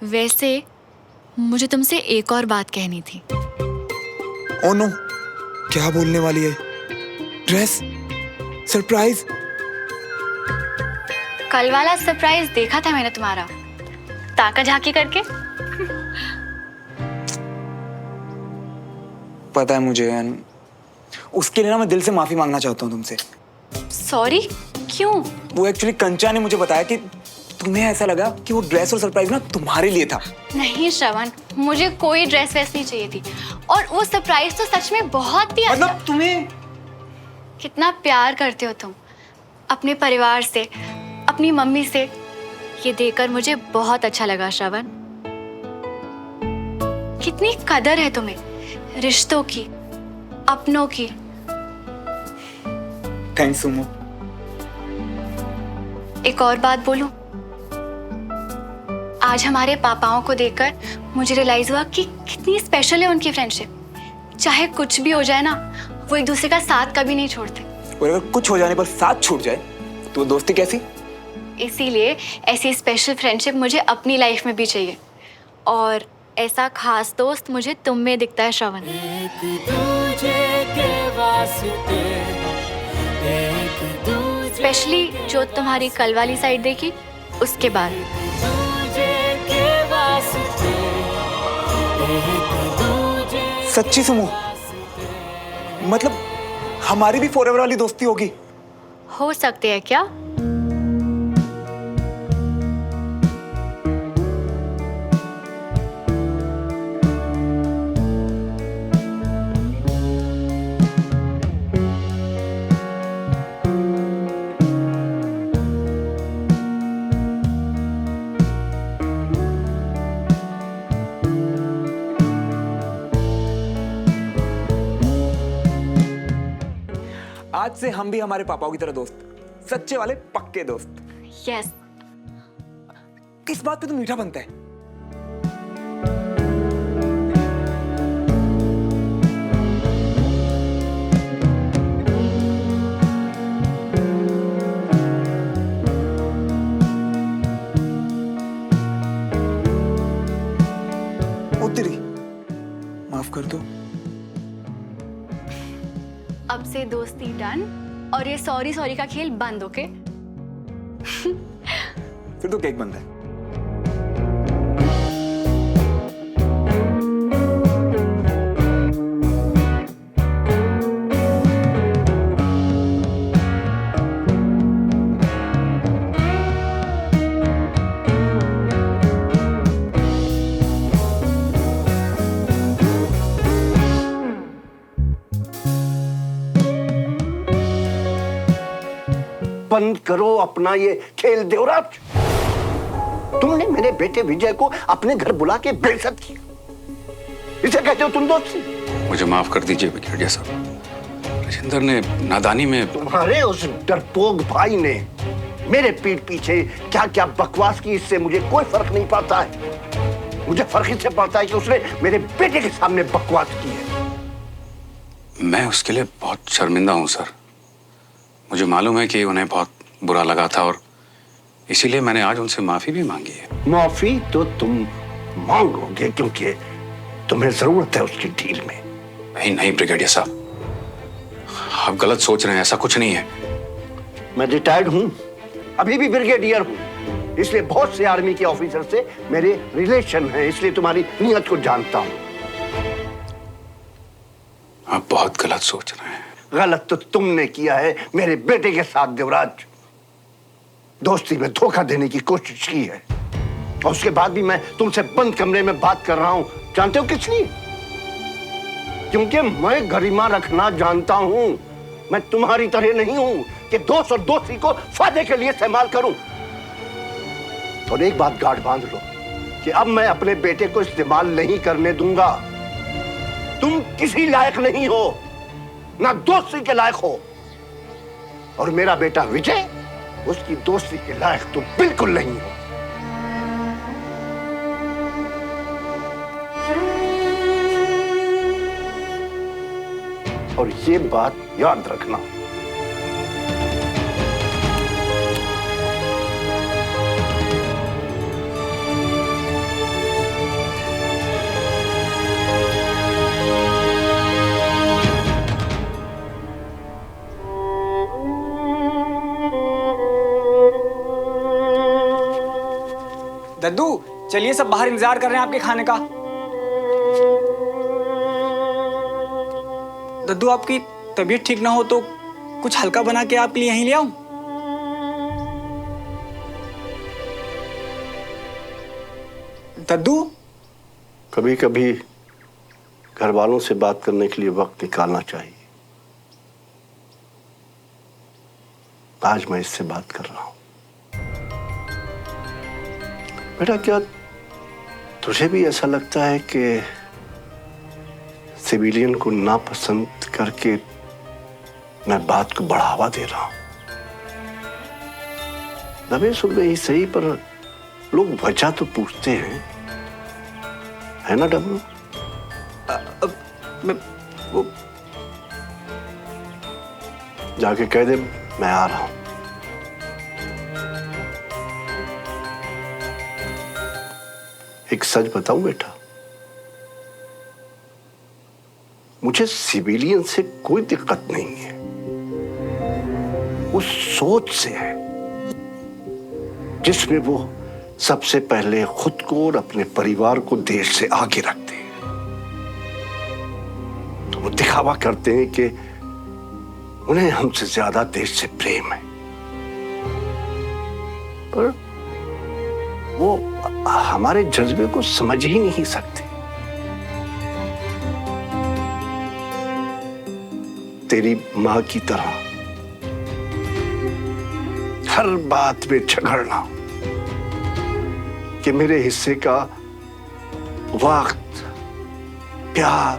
वैसे मुझे तुमसे एक और बात कहनी थी। ओ नो, क्या बोलने वाली है? ड्रेस? सरप्राइज? कल वाला सरप्राइज देखा था मैंने तुम्हारा, ताका झाकी करके। पता है मुझे, उसके लिए ना मैं दिल से माफी मांगना चाहता हूँ तुमसे। सॉरी? क्यों? वो एक्चुअली कंचा ने मुझे बताया कि तुम्हें ऐसा लगा कि वो ड्रेस और सरप्राइज ना तुम्हारे लिए था। नहीं श्रवण, मुझे कोई ड्रेस वैस नहीं चाहिए थी, और वो सरप्राइज तो सच में बहुत ही अच्छा। मतलब तुम्हें कितना प्यार करते हो तुम अपने परिवार से, अपनी मम्मी से। ये देखकर मुझे बहुत अच्छा लगा श्रवण। कितनी कदर है तुम्हें रिश्तों की, अपनों की। Thanks Sumo. एक और बात बोलूं, आज हमारे पापाओं को देखकर मुझे रियलाइज हुआ कि कितनी स्पेशल है उनकी फ्रेंडशिप। चाहे कुछ भी हो जाए ना, वो एक दूसरे का साथ कभी नहीं छोड़ते। और अगर कुछ हो जाने पर साथ छूट जाए तो दोस्ती कैसी? इसीलिए ऐसी स्पेशल फ्रेंडशिप मुझे अपनी लाइफ में भी चाहिए, और ऐसा खास दोस्त मुझे तुम में दिखता है श्रवण। स्पेशली जो तुम्हारी कल वाली साइड देखी उसके बाद। सच्ची सुमो? मतलब हमारी भी फॉरएवर वाली दोस्ती होगी? हो सकते हैं क्या? आज से हम भी हमारे पापाओं की तरह दोस्त, सच्चे वाले पक्के दोस्त। यस। किस बात पे तो मीठा बनता है? ओ तेरी, माफ कर दो। अब से दोस्ती डन, और ये सॉरी सॉरी का खेल बंद। ओके? फिर तो केक बंद है। बंद करो अपना ये खेल देवराज। तुमने मेरे बेटे विजय को अपने घर बुला के बेइज्जत किया। इसे कहते हो तुम दोस्ती? मुझे माफ कर दीजिए ब्रिगेडियर साहब, राजेंद्र ने नादानी में। तुम्हारे उस डरपोक भाई ने मेरे पीठ पीछे क्या क्या बकवास की, इससे मुझे कोई फर्क नहीं पड़ता है। मुझे फर्क इससे पड़ता है कि उसने मेरे बेटे के सामने बकवास की है। मैं उसके लिए बहुत शर्मिंदा हूं सर। मुझे मालूम है कि उन्हें बहुत बुरा लगा था, और इसीलिए मैंने आज उनसे माफी भी मांगी है। माफी तो तुम मांगोगे क्योंकि तुम्हें जरूरत है उसकी डील में। नहीं नहीं ब्रिगेडियर साहब, आप गलत सोच रहे हैं, ऐसा कुछ नहीं है। मैं रिटायर्ड हूं, अभी भी ब्रिगेडियर हूं, इसलिए बहुत से आर्मी के ऑफिसर से मेरे रिलेशन हैं, इसलिए तुम्हारी नीयत को जानता हूं। आप बहुत गलत सोच रहे हैं। गलत तो तुमने किया है मेरे बेटे के साथ देवराज। दोस्ती में धोखा देने की कोशिश की है, और उसके बाद भी मैं तुमसे बंद कमरे में बात कर रहा हूं। जानते हो किस लिए? क्योंकि मैं गरिमा रखना जानता हूं। मैं तुम्हारी तरह नहीं हूं कि दोस्त और दोस्ती को फायदे के लिए इस्तेमाल करूं। और एक बात गांठ बांध लो कि अब मैं अपने बेटे को इस्तेमाल नहीं करने दूंगा। तुम किसी लायक नहीं हो, ना दोस्ती के लायक हो, और मेरा बेटा विजय उसकी दोस्ती के लायक तो बिल्कुल नहीं हो। और ये बात याद रखना। दद्दू चलिए, सब बाहर इंतजार कर रहे हैं आपके खाने का। दद्दू आपकी तबीयत ठीक ना हो तो कुछ हल्का बना के आपके लिए यहीं ले आऊं? दद्दू कभी कभी घर वालों से बात करने के लिए वक्त निकालना चाहिए। आज मैं इससे बात कर रहा हूं। बेटा, क्या तुझे भी ऐसा लगता है कि सिविलियन को नापसंद करके मैं बात को बढ़ावा दे रहा हूं? दबे सुबह ही सही, पर लोग वजह तो पूछते हैं, है ना डब्लू? वो जाके कह दे मैं आ रहा हूं। एक सच बताऊं बेटा, मुझे सिविलियन से कोई दिक्कत नहीं है, उस सोच से है जिसमें वो सबसे पहले खुद को और अपने परिवार को देश से आगे रखते हैं। तो वो दिखावा करते हैं कि उन्हें हमसे ज्यादा देश से प्रेम है, पर वो हमारे जज्बे को समझ ही नहीं सकते। तेरी मां की तरह हर बात में झगड़ना कि मेरे हिस्से का वक्त, प्यार,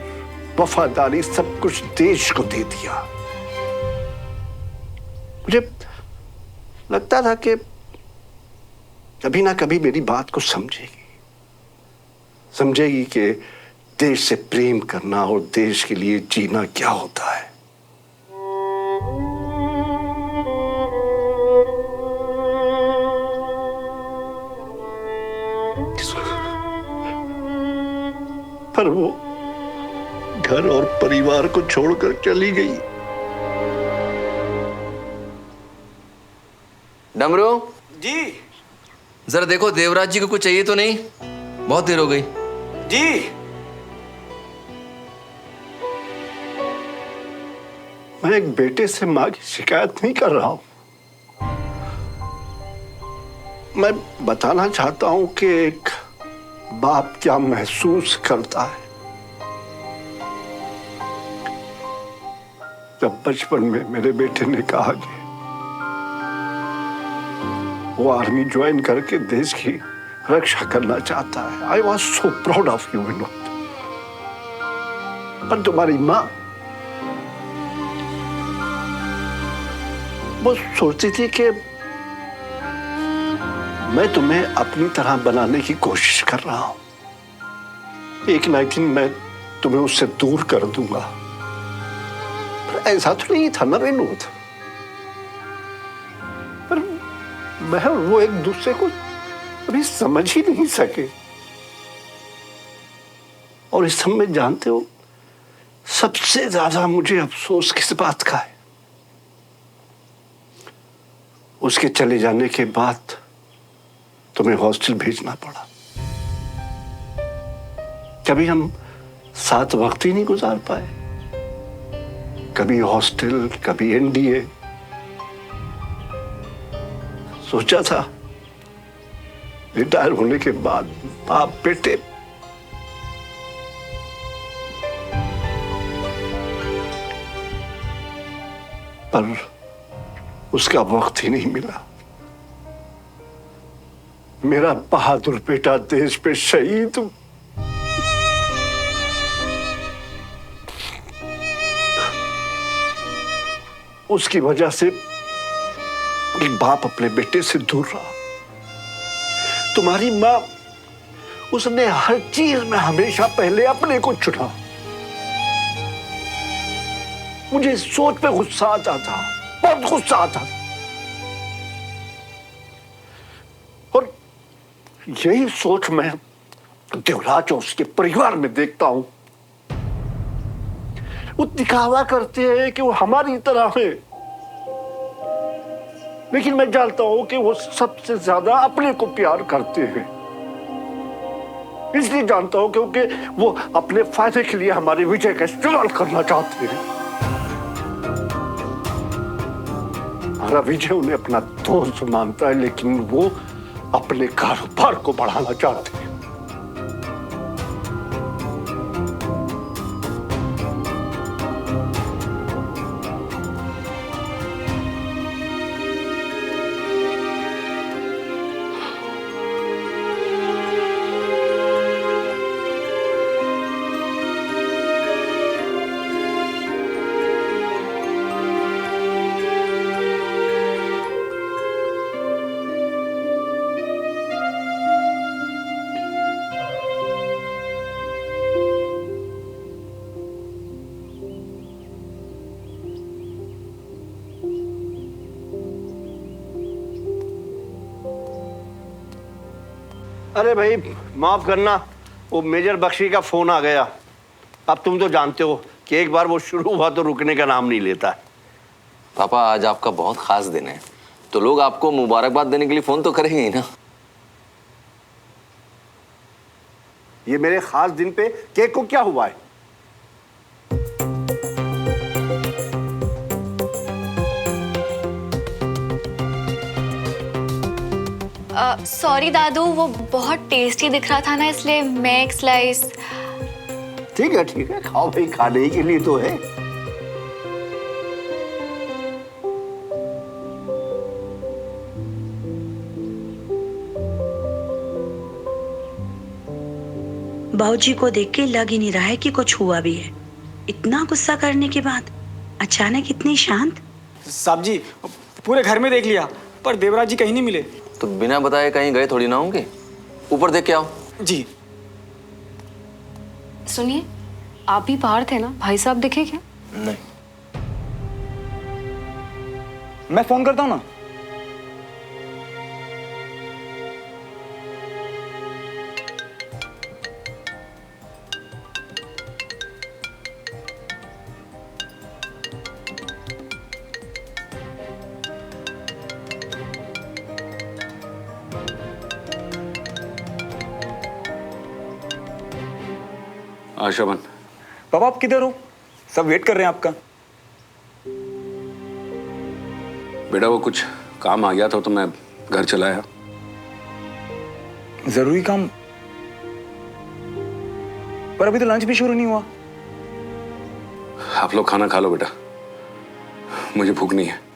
वफादारी सब कुछ देश को दे दिया। मुझे लगता था कि कभी ना कभी मेरी बात को समझेगी कि देश से प्रेम करना और देश के लिए जीना क्या होता है। पर वो घर और परिवार को छोड़कर चली गई। डमरू जी जरा देखो देवराज जी को कुछ चाहिए तो नहीं, बहुत देर हो गई। जी मैं एक बेटे से मां की शिकायत नहीं कर रहा हूं। मैं बताना चाहता हूं कि एक बाप क्या महसूस करता है जब बचपन में मेरे बेटे ने कहा कि वो आर्मी ज्वाइन करके देश की रक्षा करना चाहता है। I was so proud of you Vinod. पर तुम्हारी मां वो सोचती थी कि मैं तुम्हें अपनी तरह बनाने की कोशिश कर रहा हूं, एक ना एक दिन मैं तुम्हें उससे दूर कर दूंगा। पर ऐसा तो नहीं था ना विनोद। पर मैं और वो एक दूसरे को अभी समझ ही नहीं सके। और इस सब में जानते हो सबसे ज्यादा मुझे अफसोस किस बात का है? उसके चले जाने के बाद तुम्हें हॉस्टल भेजना पड़ा। कभी हम साथ वक्त ही नहीं गुजार पाए, कभी हॉस्टल, कभी एनडीए। सोचा था रिटायर होने के बाद बाप बेटे पर उसका वक्त ही नहीं मिला। मेरा बहादुर बेटा देश पे शहीद हूं। उसकी वजह से एक बाप अपने बेटे से दूर रहा। तुम्हारी मां, उसने हर चीज में हमेशा पहले अपने को चुना। मुझे इस सोच पे गुस्सा आता था, बहुत गुस्सा आता था। और यही सोच मैं देवराज और उसके परिवार में देखता हूं। वो दिखावा करते हैं कि वो हमारी तरह है, लेकिन मैं जानता हूं कि वो सबसे ज्यादा अपने को प्यार करते हैं। इसलिए जानता हूं क्योंकि वो अपने फायदे के लिए हमारे विजय का इस्तेमाल करना चाहते हैं। हमारा विजय उन्हें अपना दोस्त मानता है, लेकिन वो अपने कारोबार को बढ़ाना चाहते हैं। अरे भाई माफ करना, वो मेजर बख्शी का फोन आ गया। अब तुम तो जानते हो कि एक बार वो शुरू हुआ तो रुकने का नाम नहीं लेता। पापा आज आपका बहुत खास दिन है, तो लोग आपको मुबारकबाद देने के लिए फोन तो करेंगे ही ना। ये मेरे खास दिन पे केक को क्या हुआ है? सॉरी दादू, वो बहुत टेस्टी दिख रहा था ना, इसलिए मैं एक स्लाइस। ठीक है खाओ भाई, खाने ही के लिए तो है। बाबूजी को देख के लग ही नहीं रहा है कि कुछ हुआ भी है। इतना गुस्सा करने के बाद अचानक इतनी शांत। साहब जी पूरे घर में देख लिया पर देवराज जी कहीं नहीं मिले। तो बिना बताए कहीं गए थोड़ी ना होंगे। ऊपर देख के आओ। जी सुनिए, आप भी बाहर थे ना, भाई साहब दिखे क्या? नहीं। मैं फोन करता हूँ ना। आशाबन, पापा आप किधर हो? सब वेट कर रहे हैं आपका। बेटा वो कुछ काम आ गया था तो मैं घर चला आया। जरूरी काम? पर अभी तो लंच भी शुरू नहीं हुआ। आप लोग खाना खा लो बेटा, मुझे भूख नहीं है।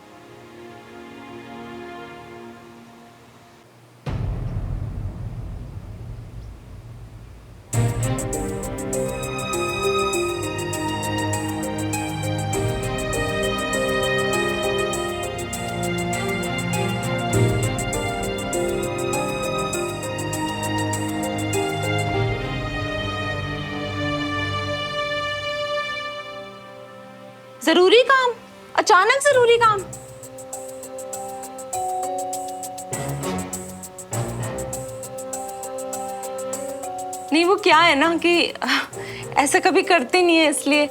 जरूरी काम? अचानक जरूरी काम? नहीं, वो क्या है ना कि ऐसा कभी करते नहीं है, इसलिए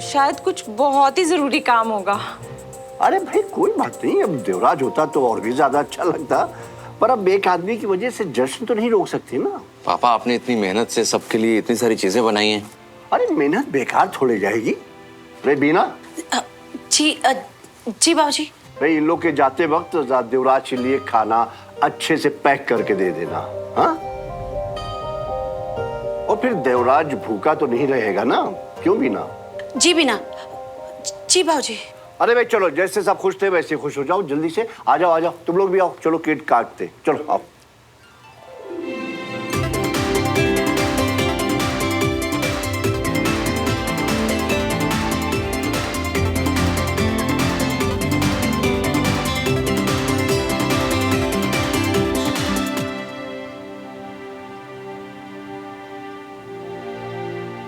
शायद कुछ बहुत ही जरूरी काम होगा। अरे भाई कोई बात नहीं, अब देवराज होता तो और भी ज्यादा अच्छा लगता, पर अब एक आदमी की वजह से जश्न तो नहीं रोक सकती ना। पापा आपने इतनी मेहनत से सबके लिए इतनी सारी चीजें बनाई हैं। अरे मेहनत बेकार थोड़े जाएगी। रे बीना। जी बाबूजी। भाई इन लोग के जाते वक्त देवराज के लिए खाना अच्छे से पैक करके दे देना। हाँ, और फिर देवराज भूखा तो नहीं रहेगा ना, क्यों बीना? जी बिना। जी बाबूजी। अरे भाई चलो, जैसे सब खुश थे वैसे खुश हो जाओ। जल्दी से आ जाओ, तुम लोग भी आओ। चलो केक काटते, चलो आओ।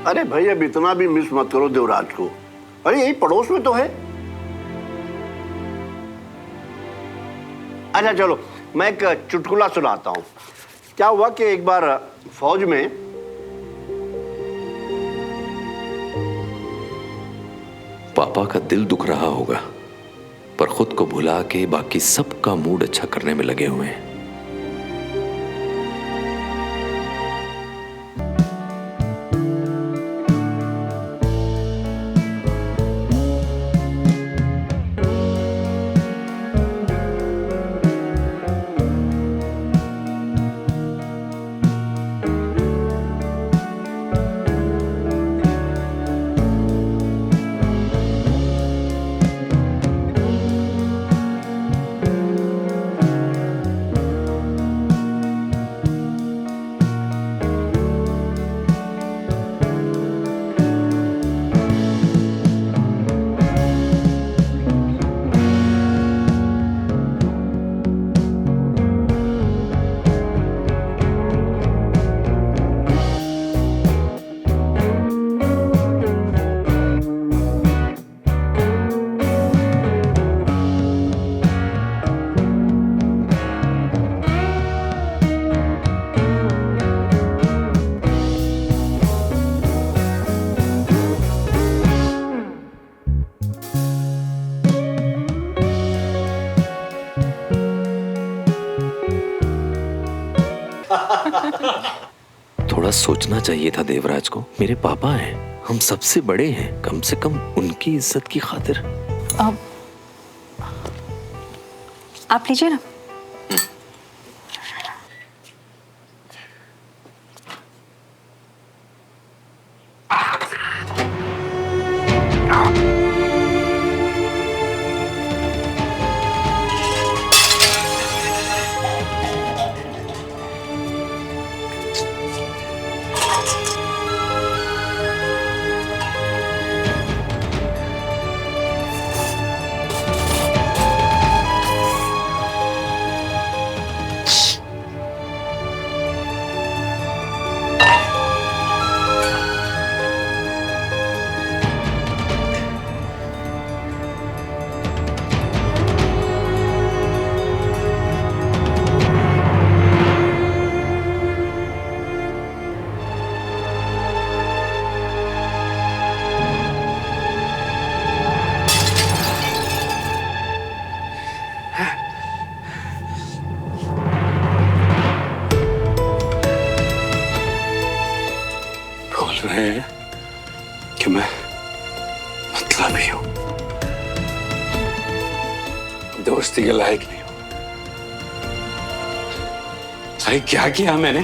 अरे भाई अब इतना भी मिस मत करो देवराज को। अरे यही पड़ोस में तो है। अच्छा चलो, मैं एक चुटकुला सुनाता हूं। क्या हुआ कि एक बार फौज में पापा का दिल दुख रहा होगा, पर खुद को भुला के बाकी सबका मूड अच्छा करने में लगे हुए हैं। थोड़ा सोचना चाहिए था देवराज को। मेरे पापा हैं, हम सबसे बड़े हैं, कम से कम उनकी इज्जत की खातिर। आप लीजिए ना। बोल रहे हैं कि मैं मतलबी हूं, दोस्ती के लायक नहीं हूं। भाई क्या किया मैंने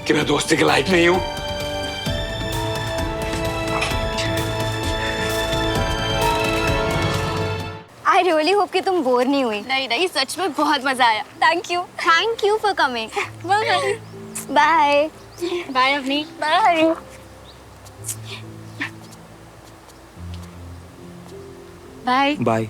कि मैं दोस्ती के लायक नहीं हूं? आई रियली होप कि तुम बोर नहीं हुई। नहीं नहीं, सच में बहुत मजा आया। Thank you for coming. Bye bye bye Avni. Bye. Bye. Bye.